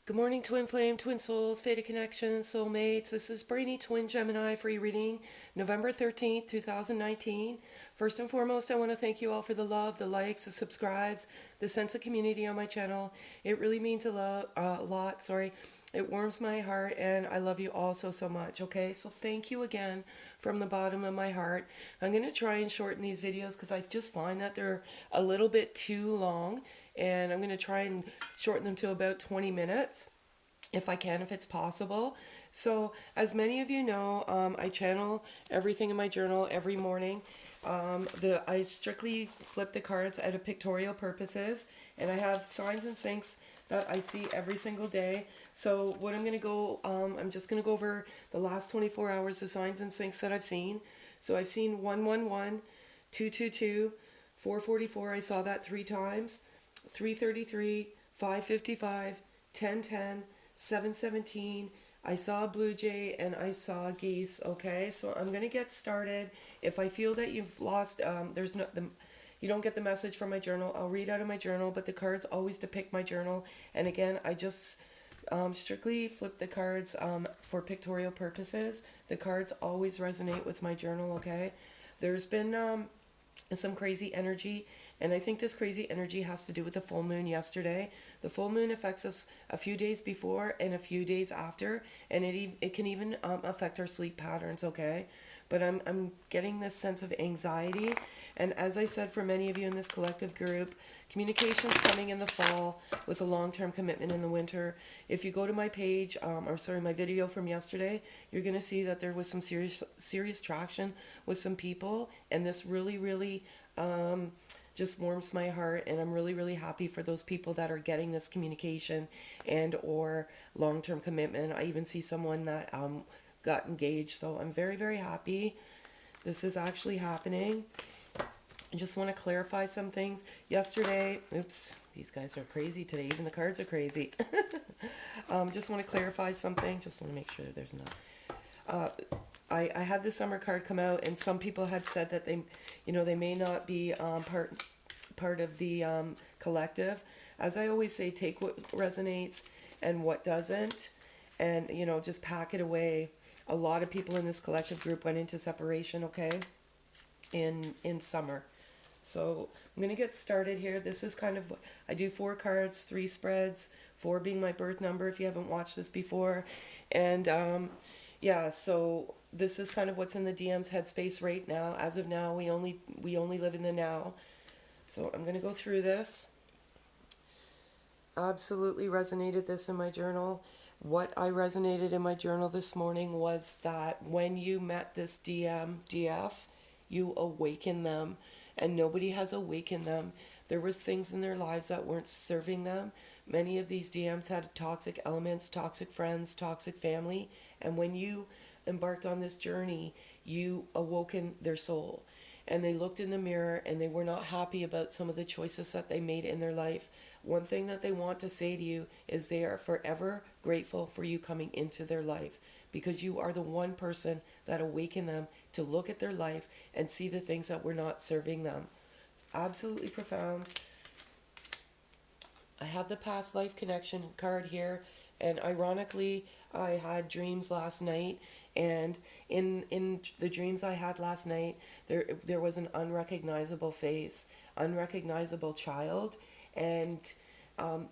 Good morning, Twin Flame, Twin Souls, Fated Connections, Soulmates. This is Brainy, Twin Gemini, free reading, November 13th, 2019. First and foremost, I want to thank you all for the love, the likes, the subscribes, the sense of community on my channel. It really means a lot. It warms my heart, and I love you all so much, okay? So thank you again from the bottom of my heart. I'm going to try and shorten these videos because I just find that they're a little bit too long, and I'm going to try and shorten them to about 20 minutes if I can, if it's possible. So as many of you know, I channel everything in my journal every morning. I strictly flip the cards out of pictorial purposes, and I have signs and syncs that I see every single day. So what I'm just going to go over the last 24 hours, the signs and syncs that I've seen. So I've seen 111, 222, 444, I saw that 3 times, 333, 555, 1010, 717. I saw a blue jay and I saw geese. Okay, so I'm gonna get started. If I feel that you've lost, you don't get the message from my journal, I'll read out of my journal, but the cards always depict my journal. And again, I just strictly flip the cards for pictorial purposes. The cards always resonate with my journal. Okay, there's been some crazy energy, and I think this crazy energy has to do with the full moon yesterday. The full moon affects us a few days before and a few days after, and it can even affect our sleep patterns. Okay, but I'm getting this sense of anxiety, and as I said, for many of you in this collective group, communication's coming in the fall with a long-term commitment in the winter. If you go to my page, my video from yesterday, you're going to see that there was some serious traction with some people, and this really just warms my heart, and I'm really happy for those people that are getting this communication and or long-term commitment. I even see someone that got engaged, so I'm very happy this is actually happening. I just want to clarify some things. Yesterday, oops, these guys are crazy today. Even the cards are crazy. Just want to clarify something. Just want to make sure that there's not. I had the summer card come out, and some people had said that they may not be part of the collective. As I always say, take what resonates and what doesn't, and just pack it away. A lot of people in this collective group went into separation. Okay, in summer. So I'm going to get started here. This is kind of, I do 4 cards, 3 spreads, 4 being my birth number if you haven't watched this before. And yeah, so this is kind of what's in the DM's headspace right now. As of now, we only live in the now. So I'm going to go through this. Absolutely resonated this in my journal. What I resonated in my journal this morning was that when you met this DF, you awaken them, and nobody has awakened them. There was things in their lives that weren't serving them. Many of these DMs had toxic elements, toxic friends, toxic family, and when you embarked on this journey, you awoken their soul, and they looked in the mirror and they were not happy about some of the choices that they made in their life. One thing that they want to say to you is they are forever grateful for you coming into their life, because you are the one person that awakened them to look at their life and see the things that were not serving them. It's absolutely profound. I have the past life connection card here, and ironically, I had dreams last night, and in the dreams I had last night, there was an unrecognizable face, unrecognizable child, and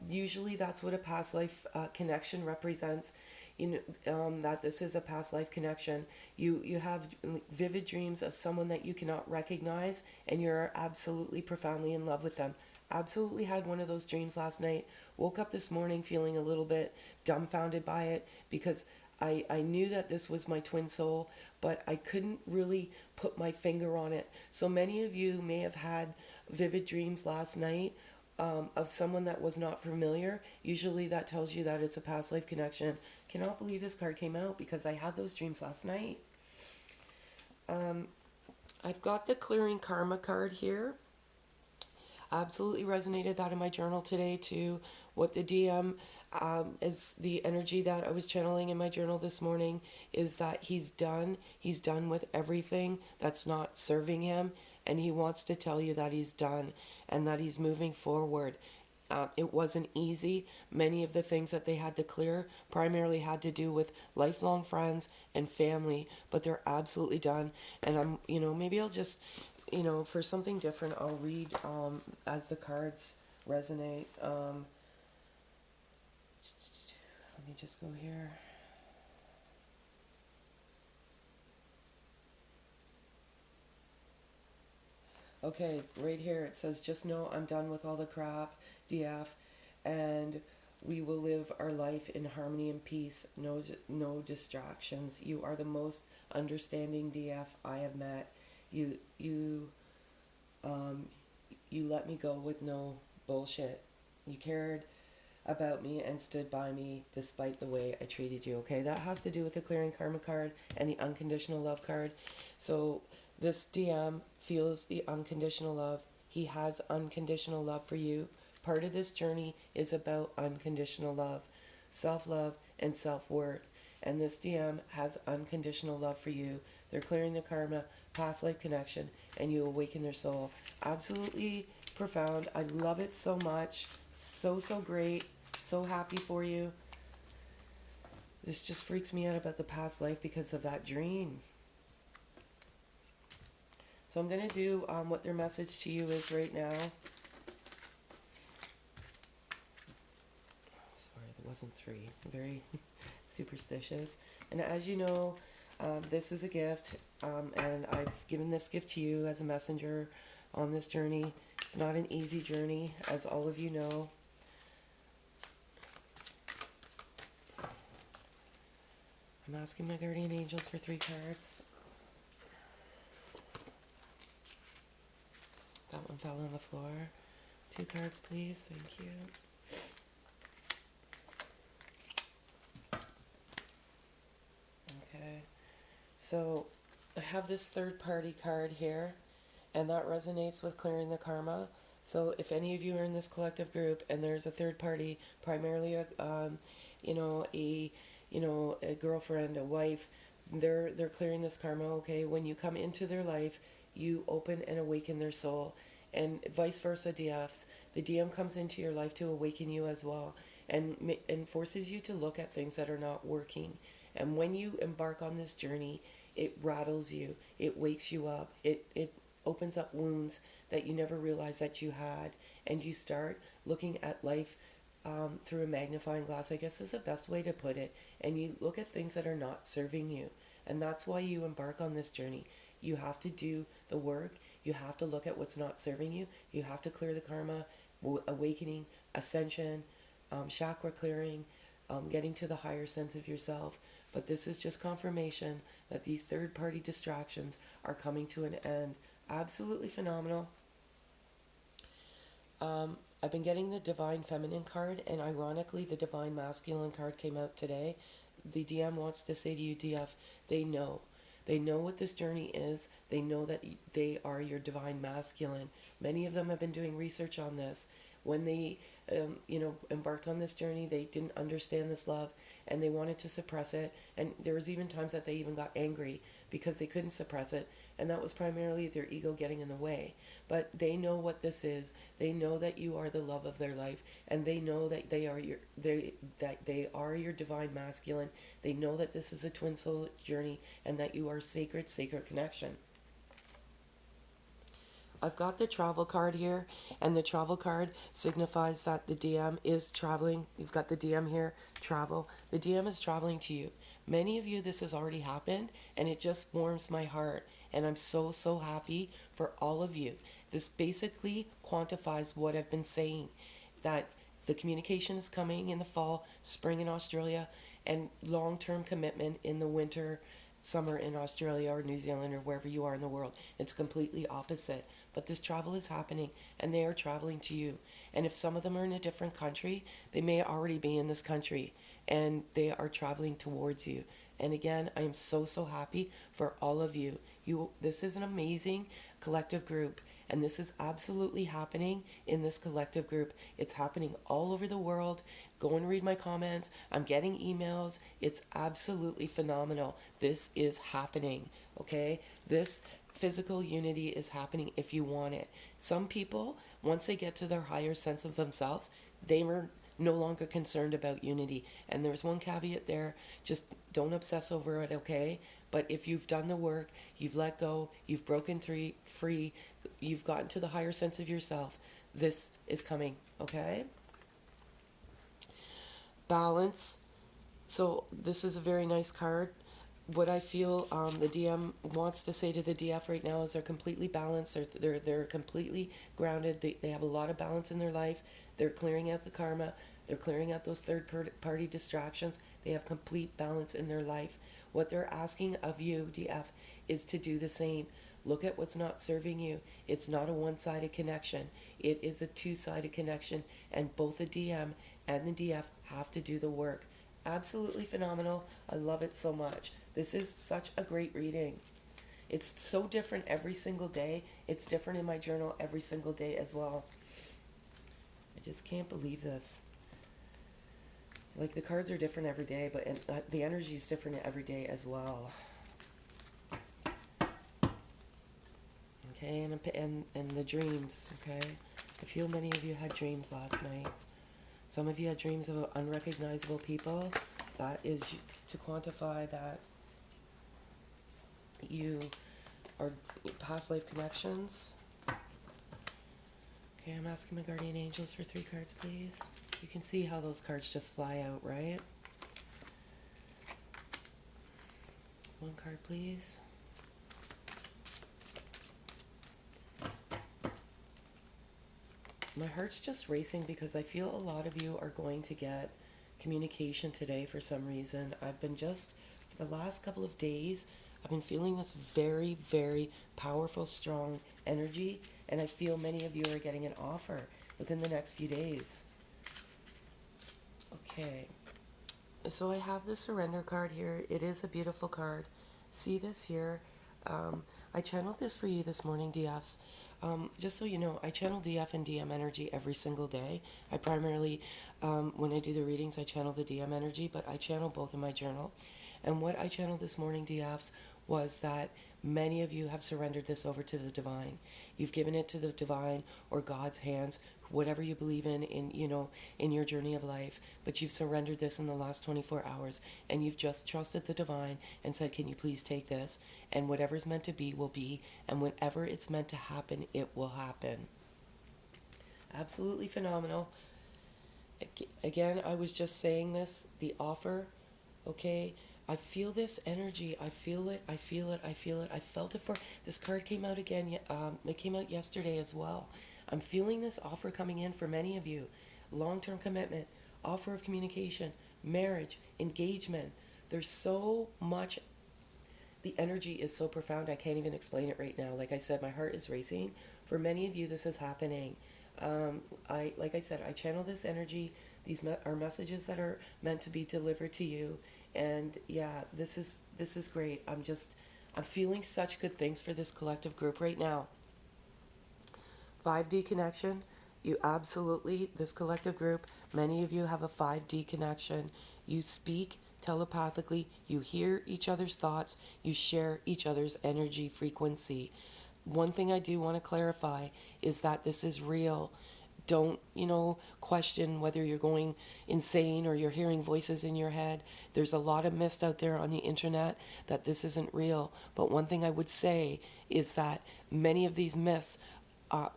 usually that's what a past life connection represents. That this is a past life connection. You have vivid dreams of someone that you cannot recognize, and you're absolutely profoundly in love with them. Absolutely had one of those dreams last night. Woke up this morning feeling a little bit dumbfounded by it, because I knew that this was my twin soul, but I couldn't really put my finger on it. So many of you may have had vivid dreams last night of someone that was not familiar. Usually that tells you that it's a past life connection. Cannot believe this card came out because I had those dreams last night. I've got the clearing karma card here. Absolutely resonated that in my journal today too. What the DM is, the energy that I was channeling in my journal this morning is that he's done with everything that's not serving him, and he wants to tell you that he's done and that he's moving forward. It wasn't easy. Many of the things that they had to clear primarily had to do with lifelong friends and family, but they're absolutely done. And maybe I'll just, for something different, I'll read as the cards resonate. Let me just go here. Okay, right here it says, just know I'm done with all the crap, DF, and we will live our life in harmony and peace, no distractions. You are the most understanding DF I have met. You let me go with no bullshit. You cared about me and stood by me despite the way I treated you. Okay, that has to do with the clearing karma card and the unconditional love card. So this DM feels the unconditional love. He has unconditional love for you. Part of this journey is about unconditional love, self-love, and self-worth. And this DM has unconditional love for you. They're clearing the karma, past life connection, and you awaken their soul. Absolutely profound. I love it so much. So great. So happy for you. This just freaks me out about the past life because of that dream. So I'm going to do what their message to you is right now. Sorry, there wasn't 3. Very superstitious. And as you know, this is a gift, and I've given this gift to you as a messenger on this journey. It's not an easy journey, as all of you know. I'm asking my guardian angels for 3 cards. That one fell on the floor. 2 cards, please. Thank you. Okay. So I have this third party card here, and that resonates with clearing the karma. So if any of you are in this collective group and there's a third party, primarily a girlfriend, a wife, they're clearing this karma. Okay, when you come into their life, you open and awaken their soul, and vice versa. DFs, the DM comes into your life to awaken you as well, and forces you to look at things that are not working. And when you embark on this journey, it rattles you, it wakes you up, it opens up wounds that you never realized that you had, and you start looking at life through a magnifying glass, I guess is the best way to put it. And you look at things that are not serving you, and that's why you embark on this journey. You have to do the work. You have to look at what's not serving you. You have to clear the karma, awakening, ascension, chakra clearing, getting to the higher sense of yourself. But this is just confirmation that these third-party distractions are coming to an end. Absolutely phenomenal. I've been getting the Divine Feminine card, and ironically, the Divine Masculine card came out today. The DM wants to say to you, DF, they know. They know what this journey is. They know that they are your divine masculine. Many of them have been doing research on this. When they, embarked on this journey, they didn't understand this love, and they wanted to suppress it. And there was even times that they even got angry because they couldn't suppress it. And that was primarily their ego getting in the way. But they know what this is. They know that you are the love of their life, and they know that they are your divine masculine. They know that this is a twin soul journey, and that you are sacred connection. I've got the travel card here, and the travel card signifies that the DM is traveling. You've got the DM here, travel. The DM is traveling to you. Many of you, this has already happened, and it just warms my heart. And I'm so happy for all of you. This basically quantifies what I've been saying, that the communication is coming in the fall, spring in Australia, and long-term commitment in the winter, summer in Australia or New Zealand or wherever you are in the world. It's completely opposite. But this travel is happening, and they are traveling to you. And if some of them are in a different country, they may already be in this country, and they are traveling towards you. And again, I am so happy for all of you. This is an amazing collective group, and this is absolutely happening in this collective group. It's happening all over the world. Go and read my comments. I'm getting emails. It's absolutely phenomenal. This is happening, okay? This physical unity is happening if you want it. Some people, once they get to their higher sense of themselves, They were no longer concerned about unity. And there's one caveat there, just don't obsess over it, okay? But if you've done the work, you've let go, you've broken free, you've gotten to the higher sense of yourself, this is coming, okay? Balance. So this is a very nice card. What I feel the DM wants to say to the DF right now is they're completely balanced. They're completely grounded. They have a lot of balance in their life. They're clearing out the karma. They're clearing out those third party distractions. They have complete balance in their life. What they're asking of you, DF, is to do the same. Look at what's not serving you. It's not a one-sided connection. It is a two-sided connection, and both the DM and the DF have to do the work. Absolutely phenomenal. I love it so much. This is such a great reading. It's so different every single day. It's different in my journal every single day as well. I just can't believe this. Like, the cards are different every day, but the energy is different every day as well. Okay, and the dreams, okay? I feel many of you had dreams last night. Some of you had dreams of unrecognizable people. That is to quantify that you are past life connections. Okay, I'm asking my guardian angels for 3 cards, please. You can see how those cards just fly out, right? 1 card, please. My heart's just racing because I feel a lot of you are going to get communication today for some reason. I've been just, for the last couple of days, I've been feeling this very, very powerful, strong energy, and I feel many of you are getting an offer within the next few days. Okay, so I have the surrender card here. It is a beautiful card. See this here? I channeled this for you this morning, DFs. Just so you know, I channel DF and DM energy every single day. I primarily, when I do the readings, I channel the DM energy, but I channel both in my journal. And what I channeled this morning, DFs, was that many of you have surrendered this over to the divine. You've given it to the divine or God's hands, whatever you believe in your journey of life, but you've surrendered this in the last 24 hours, and you've just trusted the divine and said, can you please take this? And whatever's meant to be will be, and whenever it's meant to happen, it will happen. Absolutely phenomenal. Again, I was just saying this, the offer, okay? I feel this energy. I feel it. I feel it. I feel it. I felt it for, this card came out again. It came out yesterday as well. I'm feeling this offer coming in for many of you. Long-term commitment, offer of communication, marriage, engagement. There's so much. The energy is so profound, I can't even explain it right now. Like I said, my heart is racing. For many of you, this is happening. Like I said, I channel this energy. These are messages that are meant to be delivered to you. And yeah, this is great. I'm feeling such good things for this collective group right now. 5D connection. You absolutely, this collective group, many of you have a 5D connection. You speak telepathically, you hear each other's thoughts, you share each other's energy frequency. One thing I do want to clarify is that this is real. Don't, question whether you're going insane or you're hearing voices in your head. There's a lot of myths out there on the internet that this isn't real. But one thing I would say is that many of these myths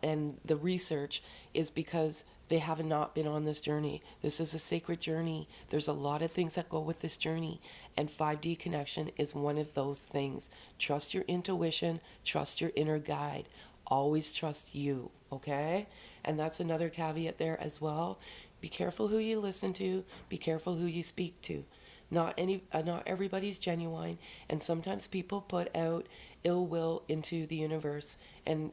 and the research is because they have not been on this journey. This is a sacred journey. There's a lot of things that go with this journey, and 5D connection is one of those things. Trust your intuition, trust your inner guide. Always trust you, okay? And that's another caveat there as well. Be careful who you listen to. Be careful who you speak to. Not everybody's genuine, and sometimes people put out ill will into the universe, and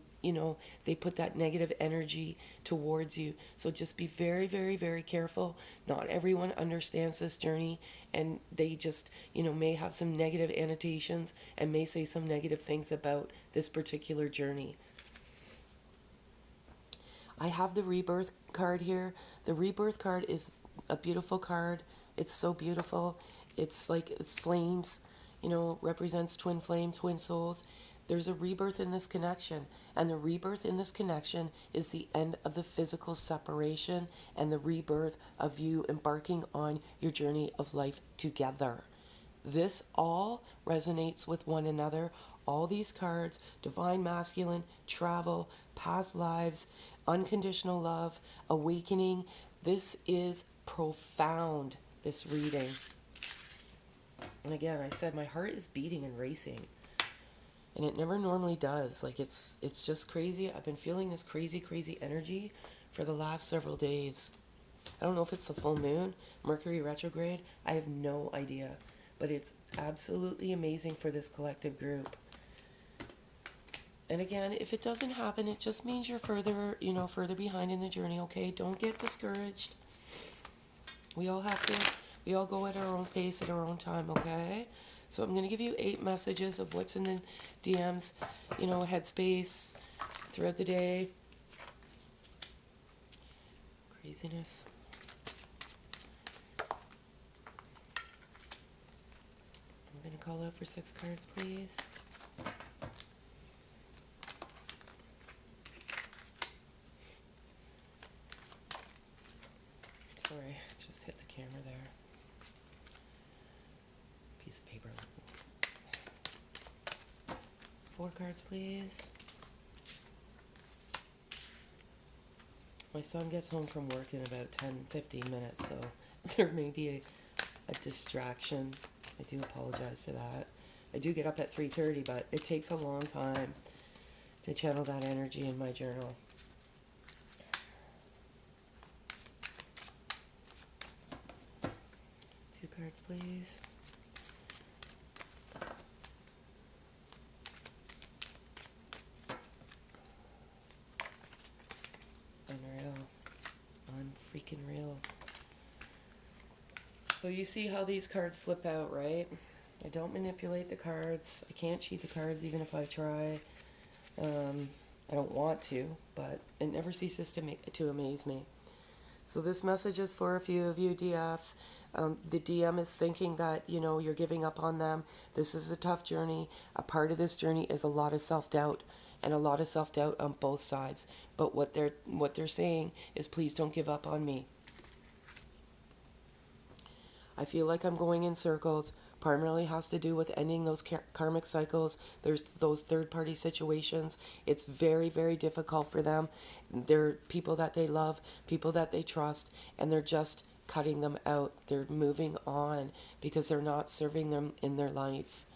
they put that negative energy towards you. So just be very, very, very careful. Not everyone understands this journey, and they just, may have some negative annotations and may say some negative things about this particular journey. I have the Rebirth card here. The Rebirth card is a beautiful card. It's so beautiful. It's like, it's flames, represents twin flame, twin souls. There's a rebirth in this connection, and the rebirth in this connection is the end of the physical separation and the rebirth of you embarking on your journey of life together. This all resonates with one another. All these cards, divine masculine, travel, past lives, unconditional love, awakening. This is profound, this reading. And again, I said my heart is beating and racing. And it never normally does. Like it's just crazy. I've been feeling this crazy energy for the last several days. I don't know if it's the full moon, Mercury retrograde. I have no idea. But it's absolutely amazing for this collective group. And again, if it doesn't happen, it just means you're further behind in the journey, okay? Don't get discouraged. We all go at our own pace, at our own time, okay? So I'm going to give you 8 messages of what's in the DMs, headspace throughout the day. Craziness. I'm going to call out for 6 cards, please. Sorry, just hit the camera there. Piece of paper. 4 cards, please. My son gets home from work in about 10-15 minutes, so there may be a distraction. I do apologize for that. I do get up at 3:30, but it takes a long time to channel that energy in my journal. Two cards, please. Unreal. Unfreaking real. So you see how these cards flip out, right? I don't manipulate the cards. I can't cheat the cards even if I try. I don't want to, but it never ceases to amaze me. So this message is for a few of you DFs. The DM is thinking that, you're giving up on them. This is a tough journey. A part of this journey is a lot of self-doubt, and a lot of self-doubt on both sides. But what they're saying is, please don't give up on me. I feel like I'm going in circles. Primarily has to do with ending those karmic cycles. There's those third-party situations. It's very, very difficult for them. They're people that they love, people that they trust, and they're just cutting them out. They're moving on because they're not serving them in their life.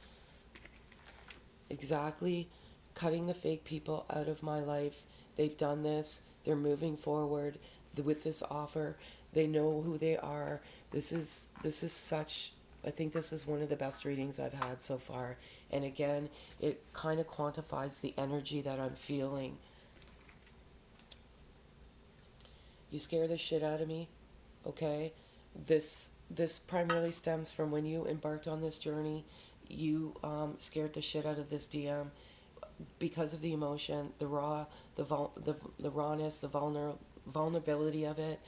Exactly. Cutting the fake people out of my life. They've done this. They're moving forward with this offer. They know who they are. This is such, I think this is one of the best readings I've had so far. And again, it kind of quantifies the energy that I'm feeling. You scare the shit out of me, okay? This primarily stems from when you embarked on this journey. You scared the shit out of this DM because of the emotion, the rawness, the vulnerability of it.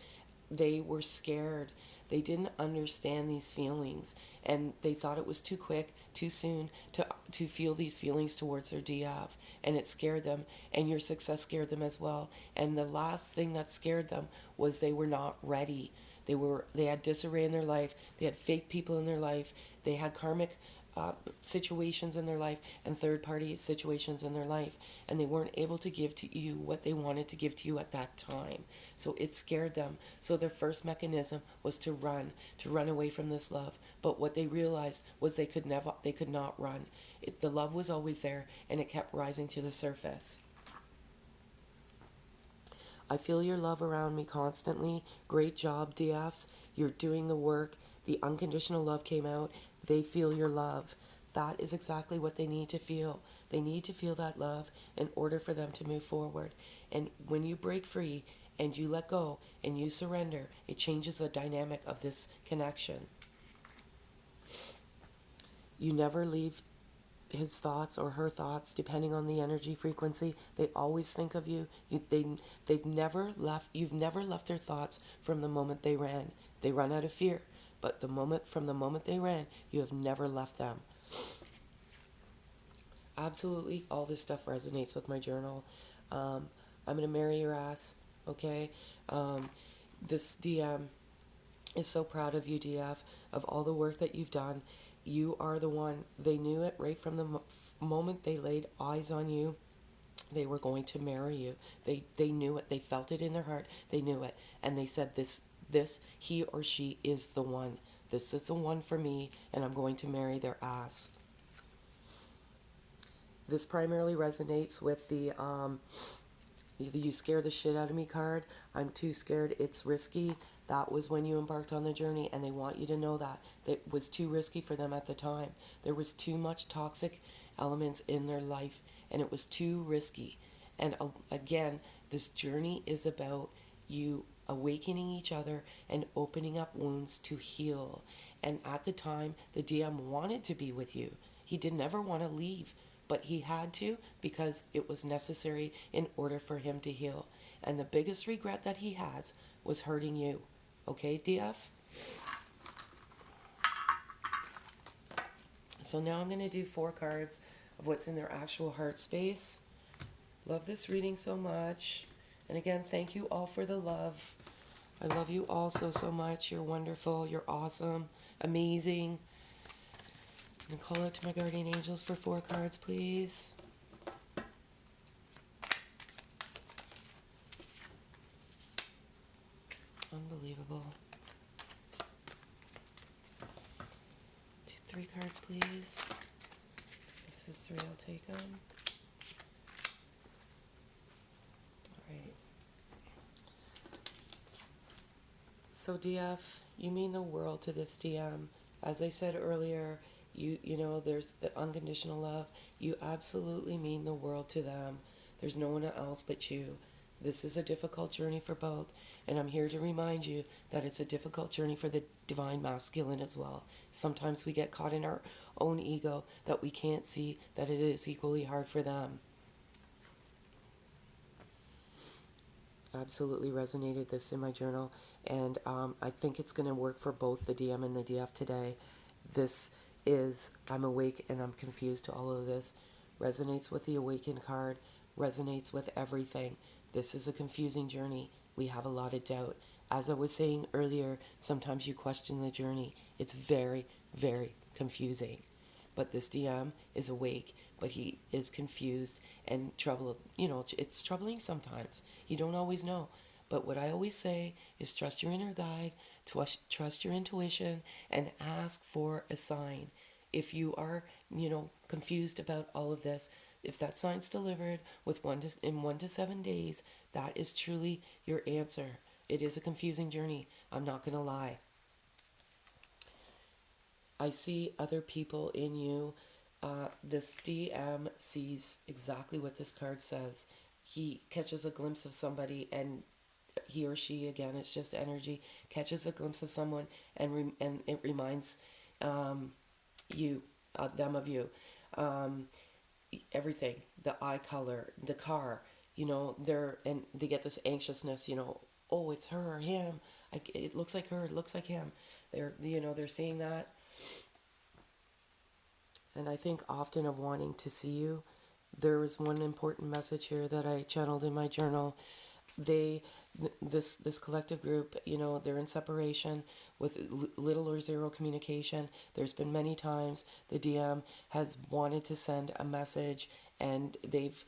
They were scared. They didn't understand these feelings, and they thought it was too quick, too soon to feel these feelings towards their DF, and it scared them, and your success scared them as well. And the last thing that scared them was they were not ready. They had disarray in their life. They had fake people in their life. They had karmic situations in their life and third-party situations in their life, and they weren't able to give to you what they wanted to give to you at that time. So it scared them. So their first mechanism was to run away from this love. But what they realized was they could not run. The love was always there, and it kept rising to the surface. I feel your love around me constantly. Great job, DFs. You're doing the work. The unconditional love came out. They feel your love. That is exactly what they need to feel. They need to feel that love in order for them to move forward. And when you break free and you let go and you surrender, it changes the dynamic of this connection. You never leave his thoughts or her thoughts, depending on the energy frequency. They always think of you. You've never left their thoughts from the moment they ran. They run out of fear. But from the moment they ran, you have never left them. Absolutely, all this stuff resonates with my journal. I'm going to marry your ass, okay? Um, this DM is so proud of you, DF, of all the work that you've done. You are the one. They knew it right from the moment they laid eyes on you. They were going to marry you. They knew it. They felt it in their heart. They knew it, and they said, this he or she is the one. This is the one for me, and I'm going to marry their ass. This primarily resonates with the you scare the shit out of me card. I'm too scared. It's risky. That was when you embarked on the journey, and they want you to know that. It was too risky for them at the time. There was too much toxic elements in their life, and it was too risky. And again, this journey is about you awakening each other and opening up wounds to heal. And at the time, the DM wanted to be with you. He didn't ever want to leave, but he had to because it was necessary in order for him to heal. And the biggest regret that he has was hurting you. Okay, DF? So now I'm going to do 4 cards of what's in their actual heart space. Love this reading so much. And again, thank you all for the love. I love you all so, so much. You're wonderful. You're awesome. Amazing. And call out to my guardian angels for 4 cards, please. Unbelievable. 3 cards, please. This is 3. I'll take them. All right. So DF, you mean the world to this DM. As I said earlier, you know, there's the unconditional love. You absolutely mean the world to them. There's no one else but you. This is a difficult journey for both, and I'm here to remind you that it's a difficult journey for the divine masculine as well. Sometimes we get caught in our own ego that we can't see that it is equally hard for them. Absolutely resonated this in my journal, and I think it's going to work for both the DM and the DF today. This is, I'm awake and I'm confused to all of this. Resonates with the awakened card, resonates with everything. This is a confusing journey. We have a lot of doubt. As I was saying earlier, sometimes you question the journey. It's very, very confusing. But this DM is awake, but he is confused and troubled. You know, it's troubling sometimes. You don't always know. But what I always say is trust your inner guide, trust your intuition, and ask for a sign. If you are, you know, confused about all of this, if that sign's delivered in 1 to 7 days, that is truly your answer. It is a confusing journey. I'm not going to lie. I see other people in you. This DM sees exactly what this card says. He catches a glimpse of somebody, and he or she, again, it's just energy, catches a glimpse of someone, and it reminds you, them of you. Everything, the eye color, the car, you know, they get this anxiousness, you know, oh, it's her or him. It looks like her, it looks like him. They're seeing that. And I think often of wanting to see you. There was one important message here that I channeled in my journal. This collective group, you know, they're in separation with little or zero communication. There's been many times the DM has wanted to send a message, and they've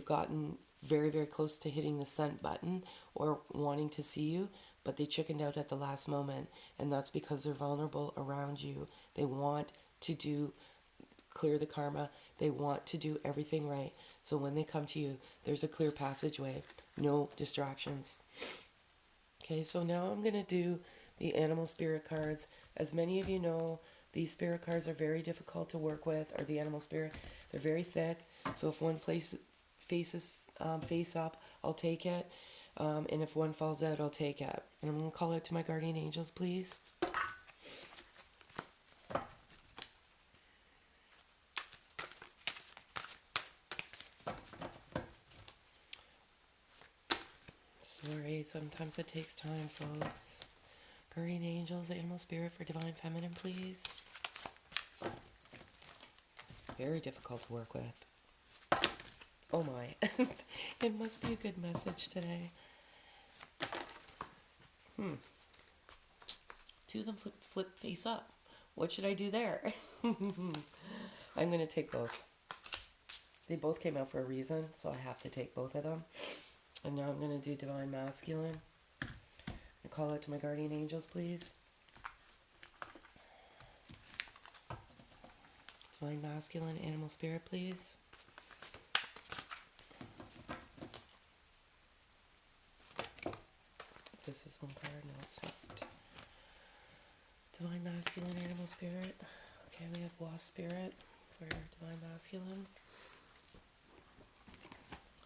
gotten very, very close to hitting the send button or wanting to see you, but they chickened out at the last moment, and that's because they're vulnerable around you. They want to clear the karma. They want to do everything right. So when they come to you, there's a clear passageway, no distractions. Okay, so now I'm going to do the animal spirit cards. As many of you know, these spirit cards are very difficult to work with, or the animal spirit. They're very thick, so if one faces face up, I'll take it. And if one falls out, I'll take it. And I'm going to call out to my guardian angels, please. Sorry, sometimes it takes time, folks. Guardian angels, animal spirit for divine feminine, please. Very difficult to work with. Oh my. It must be a good message today. Two of them flip face up. What should I do there? I'm going to take both. They both came out for a reason, so I have to take both of them. And now I'm going to do Divine Masculine. I call out to my guardian angels, please. Divine Masculine, Animal Spirit, please. This is one card. No, it's not. Divine Masculine, Animal Spirit. Okay, we have Wasp Spirit for Divine Masculine.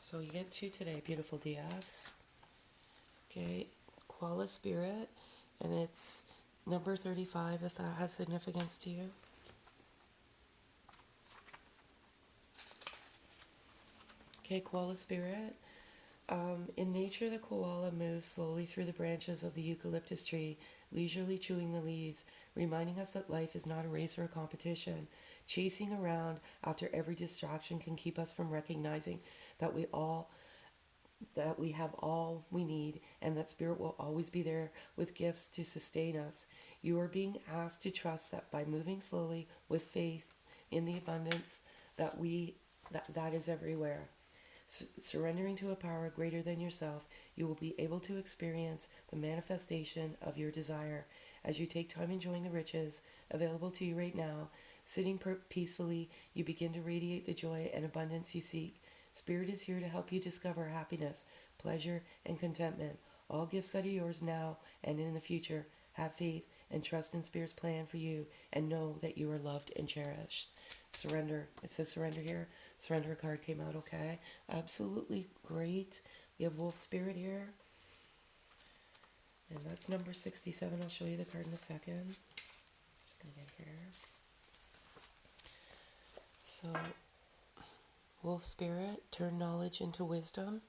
So you get two today, beautiful DFs. Okay, Koala Spirit, and it's number 35 if that has significance to you. Okay, Koala Spirit. In nature, the koala moves slowly through the branches of the eucalyptus tree, leisurely chewing the leaves, reminding us that life is not a race or a competition. Chasing around after every distraction can keep us from recognizing that we have all we need, and that Spirit will always be there with gifts to sustain us. You are being asked to trust that by moving slowly with faith in the abundance that is everywhere. Surrendering to a power greater than yourself, you will be able to experience the manifestation of your desire. As you take time enjoying the riches available to you right now, sitting peacefully, you begin to radiate the joy and abundance you seek. Spirit is here to help you discover happiness, pleasure, and contentment. All gifts that are yours now and in the future. Have faith and trust in Spirit's plan for you, and know that you are loved and cherished. Surrender. It says surrender here. Surrender card came out okay. Absolutely great. We have Wolf Spirit here. And that's number 67. I'll show you the card in a second. Just going to get here. So, Wolf Spirit, turn knowledge into wisdom.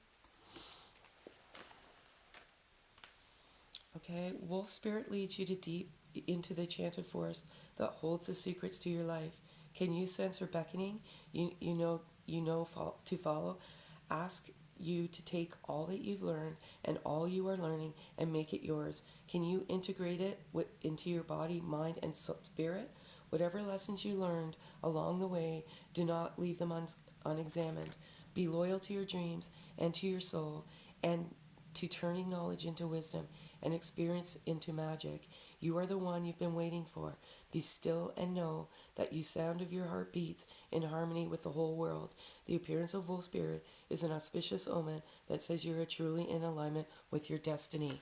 Okay, Wolf Spirit leads you to deep into the enchanted forest that holds the secrets to your life. Can you sense her beckoning? You know to follow. Ask you to take all that you've learned and all you are learning and make it yours. Can you integrate it into your body, mind, and spirit? Whatever lessons you learned along the way, do not leave them unexamined. Be loyal to your dreams and to your soul, and to turning knowledge into wisdom and experience into magic. You are the one you've been waiting for. Be still and know that the sound of your heart beats in harmony with the whole world. The appearance of Wolf Spirit is an auspicious omen that says you are truly in alignment with your destiny.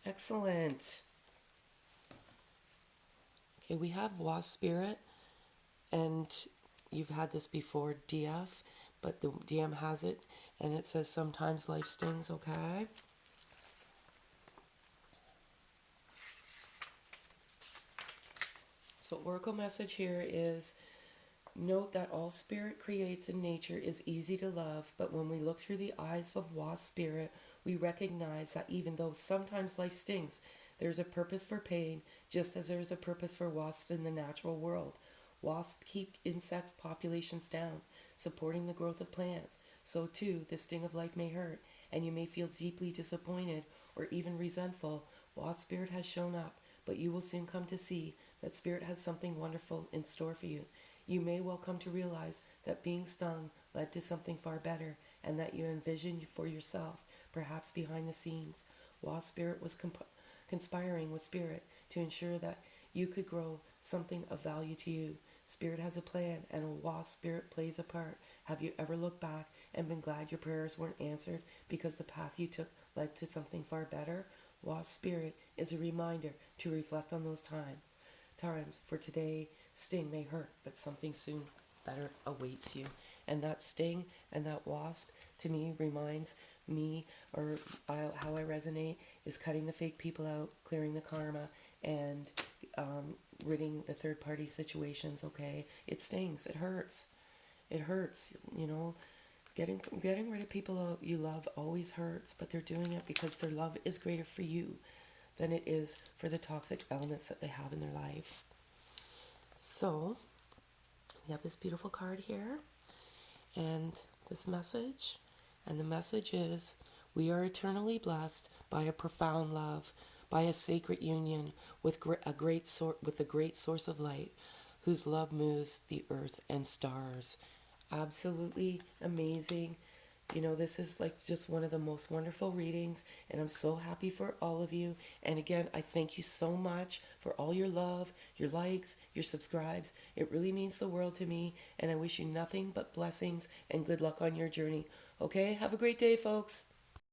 Excellent. Okay, we have Wasp Spirit, and you've had this before, DF, but the DM has it, and it says sometimes life stings, okay? So Oracle message here is, note that all Spirit creates in nature is easy to love, but when we look through the eyes of Wasp Spirit, we recognize that even though sometimes life stings, there's a purpose for pain, just as there's a purpose for wasps in the natural world. Wasps keep insect populations down, supporting the growth of plants. So too, the sting of life may hurt, and you may feel deeply disappointed or even resentful. Wasp Spirit has shown up, but you will soon come to see that Spirit has something wonderful in store for you. You may well come to realize that being stung led to something far better, and that you envisioned for yourself, perhaps behind the scenes. Wasp Spirit was conspiring with Spirit to ensure that you could grow something of value to you. Spirit has a plan, and a Wasp Spirit plays a part. Have you ever looked back and been glad your prayers weren't answered because the path you took led to something far better? Wasp Spirit is a reminder to reflect on those times. For today, sting may hurt, but something soon better awaits you. And that sting and that wasp, to me, reminds me, or how I resonate, is cutting the fake people out, clearing the karma, and ridding the third-party situations, okay? It stings. It hurts. It hurts, you know. Getting rid of people you love always hurts, but they're doing it because their love is greater for you than it is for the toxic elements that they have in their life. So, We have this beautiful card here and this message. And the message is, we are eternally blessed by a profound love, by a sacred union with a great source of light, whose love moves the earth and stars. Absolutely amazing. You know, this is like just one of the most wonderful readings, and I'm so happy for all of you. And again, I thank you so much for all your love, your likes, your subscribes. It really means the world to me, and I wish you nothing but blessings and good luck on your journey. Okay, have a great day, folks.